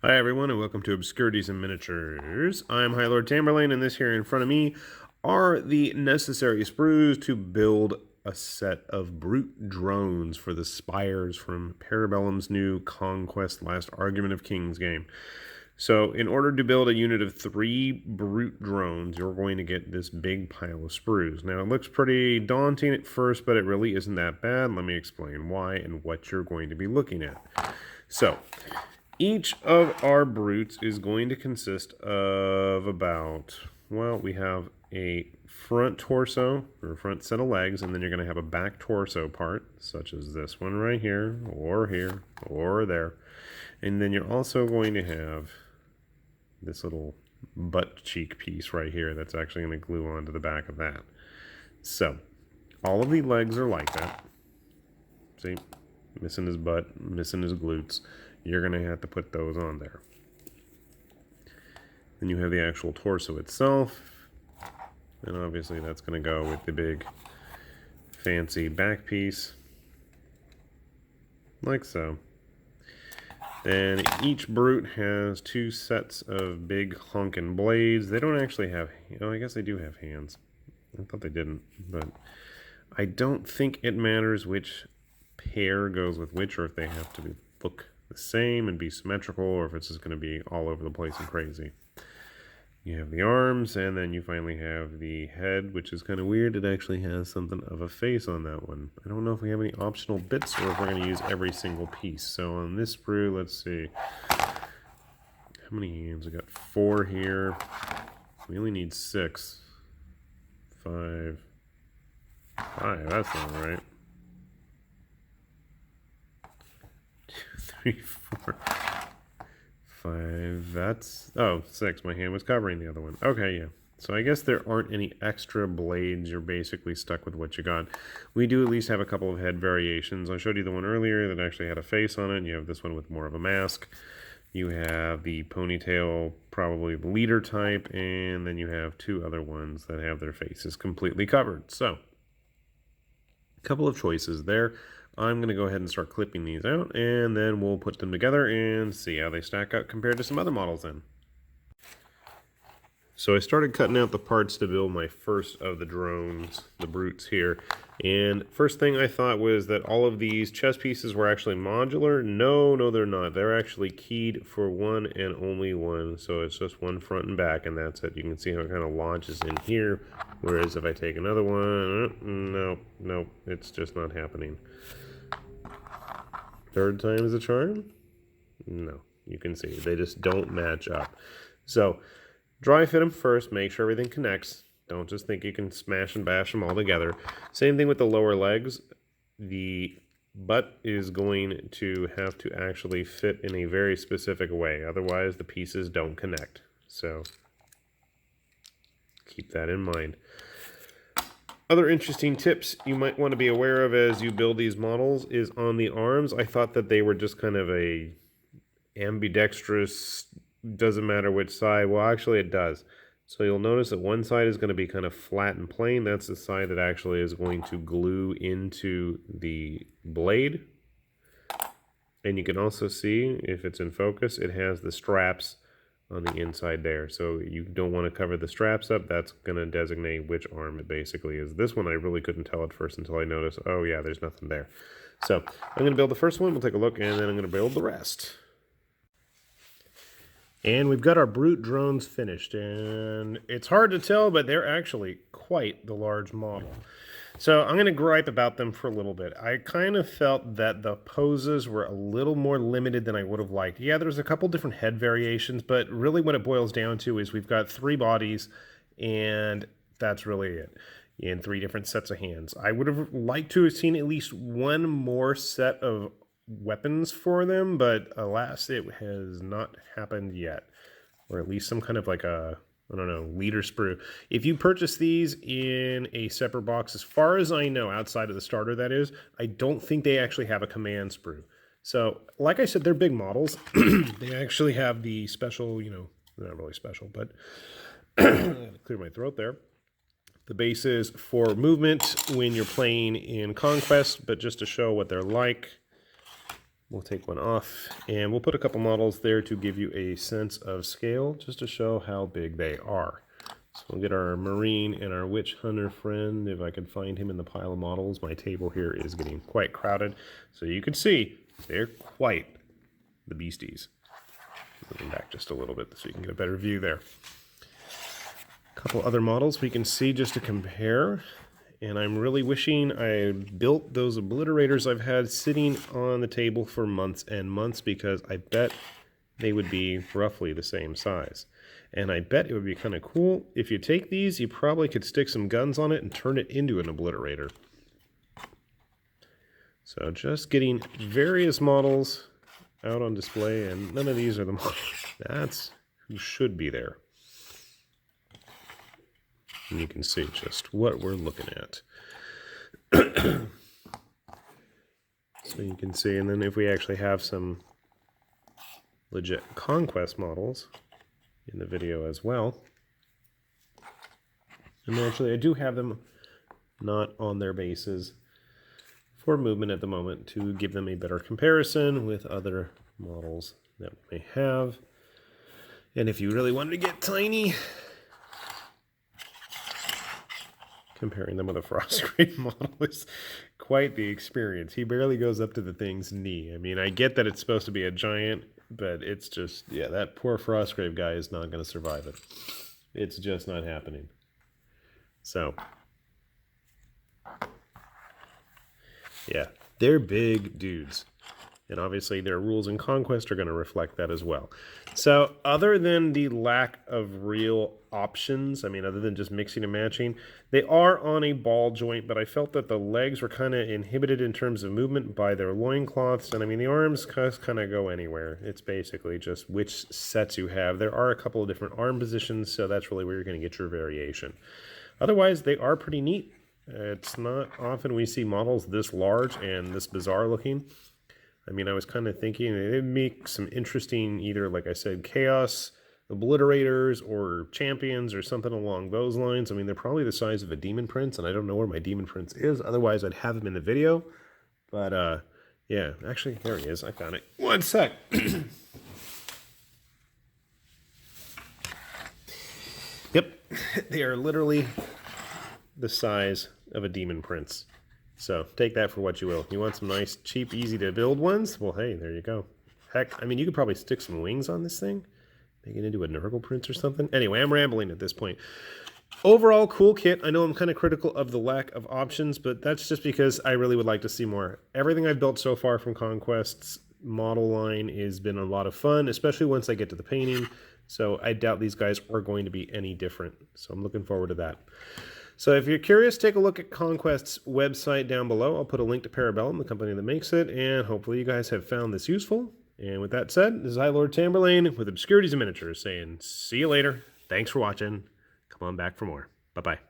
Hi everyone and welcome to Obscurities and Miniatures. I'm High Lord Tamerlane and this here in front of me are the necessary sprues to build a set of brute drones for the spires from Parabellum's new Conquest Last Argument of Kings game. So in order to build a unit of 3 brute drones, you're going to get this big pile of sprues. Now it looks pretty daunting at first, but it really isn't that bad. Let me explain why and what you're going to be looking at. So each of our brutes is going to consist of about, well, we have a front torso, or front set of legs, and then you're going to have a back torso part, such as this one right here, or there. And then you're also going to have this little butt cheek piece right here that's actually going to glue onto the back of that. So, all of the legs are like that. See? Missing his butt, missing his glutes. You're going to have to put those on there. Then you have the actual torso itself. And obviously that's going to go with the big fancy back piece. Like so. And each brute has 2 sets of big honking blades. They don't actually have, I guess they do have hands. I thought they didn't, but I don't think it matters which pair goes with which, or if they have to look the same and be symmetrical, or if it's just going to be all over the place and crazy. You have the arms, and then you finally have the head, which is kind of weird. It actually has something of a face on that one. I don't know if we have any optional bits or if we're going to use every single piece. So on this sprue, let's see. How many hands? We got 4 here. We only need 6. 5. 5, that's not right. 2, 3, 4, 5. That's 6. My hand was covering the other one. Okay, yeah. So I guess there aren't any extra blades. You're basically stuck with what you got. We do at least have a couple of head variations. I showed you the one earlier that actually had a face on it. You have this one with more of a mask. You have the ponytail, probably the leader type, and then you have 2 other ones that have their faces completely covered. So, a couple of choices there. I'm going to go ahead and start clipping these out, and then we'll put them together and see how they stack up compared to some other models then. So I started cutting out the parts to build my first of the drones, the brutes here. And first thing I thought was that all of these chest pieces were actually modular. No, they're not. They're actually keyed for one and only one. So it's just one front and back, and that's it. You can see how it kind of launches in here. Whereas if I take another one, nope, it's just not happening. Third time is a charm? No, you can see they just don't match up. So dry fit them first, make sure everything connects. Don't just think you can smash and bash them all together. Same thing with the lower legs. The butt is going to have to actually fit in a very specific way. Otherwise, the pieces don't connect. So keep that in mind. Other interesting tips you might want to be aware of as you build these models is on the arms. I thought that they were just kind of a ambidextrous, doesn't matter which side. Well, actually it does. So you'll notice that one side is going to be kind of flat and plain. That's the side that actually is going to glue into the blade. And you can also see, if it's in focus, it has the straps on the inside there. So you don't want to cover the straps up. That's going to designate which arm it basically is. This one I really couldn't tell at first until I noticed, oh yeah, there's nothing there. So I'm going to build the first one. We'll take a look, and then I'm going to build the rest. And we've got our brute drones finished, and it's hard to tell, but they're actually quite the large model. So I'm going to gripe about them for a little bit. I kind of felt that the poses were a little more limited than I would have liked. Yeah, there's a couple different head variations, but really what it boils down to is we've got 3 bodies, and that's really it, in 3 different sets of hands. I would have liked to have seen at least one more set of weapons for them, but alas, it has not happened yet. Or at least some kind of like a, I don't know, leader sprue. If you purchase these in a separate box, as far as I know, outside of the starter that is, I don't think they actually have a command sprue. So, like I said, they're big models. They actually have the special, they're not really special, but clear my throat there. The bases for movement when you're playing in Conquest, but just to show what they're like. We'll take one off, and we'll put a couple models there to give you a sense of scale, just to show how big they are. So we'll get our Marine and our Witch Hunter friend, if I can find him in the pile of models. My table here is getting quite crowded, so you can see they're quite the beasties. Moving back just a little bit so you can get a better view there. A couple other models we can see just to compare. And I'm really wishing I built those obliterators I've had sitting on the table for months and months, because I bet they would be roughly the same size. And I bet it would be kind of cool. If you take these, you probably could stick some guns on it and turn it into an obliterator. So just getting various models out on display, and none of these are the models. That's who should be there. And you can see just what we're looking at. So you can see, and then if we actually have some legit Conquest models in the video as well. And actually I do have them not on their bases for movement at the moment to give them a better comparison with other models that we may have. And if you really wanted to get tiny, comparing them with a Frostgrave model is quite the experience. He barely goes up to the thing's knee. I mean, I get that it's supposed to be a giant, but it's just, yeah, that poor Frostgrave guy is not going to survive it. It's just not happening. So, yeah, they're big dudes. And obviously their rules in Conquest are going to reflect that as well. So other than the lack of real options, I mean, other than just mixing and matching, they are on a ball joint, but I felt that the legs were kind of inhibited in terms of movement by their loincloths. And I mean, the arms kind of go anywhere. It's basically just which sets you have. There are a couple of different arm positions, so that's really where you're going to get your variation. Otherwise, they are pretty neat. It's not often we see models this large and this bizarre looking. I mean, I was kind of thinking they'd make some interesting, either, like I said, chaos obliterators or champions or something along those lines. I mean, they're probably the size of a demon prince, and I don't know where my demon prince is. Otherwise, I'd have him in the video. But, yeah, actually, there he is. I found it. One sec. Yep, they are literally the size of a demon prince. So take that for what you will. You want some nice, cheap, easy to build ones? Well, hey, there you go. Heck, I mean, you could probably stick some wings on this thing. Make it into a Nurgle prince or something. Anyway, I'm rambling at this point. Overall, cool kit. I know I'm kind of critical of the lack of options, but that's just because I really would like to see more. Everything I've built so far from Conquest's model line has been a lot of fun, especially once I get to the painting. So I doubt these guys are going to be any different. So I'm looking forward to that. So if you're curious, take a look at Conquest's website down below. I'll put a link to Parabellum, the company that makes it, and hopefully you guys have found this useful. And with that said, this is Lord Tamberlane with Obscurities and Miniatures saying, see you later. Thanks for watching. Come on back for more. Bye-bye.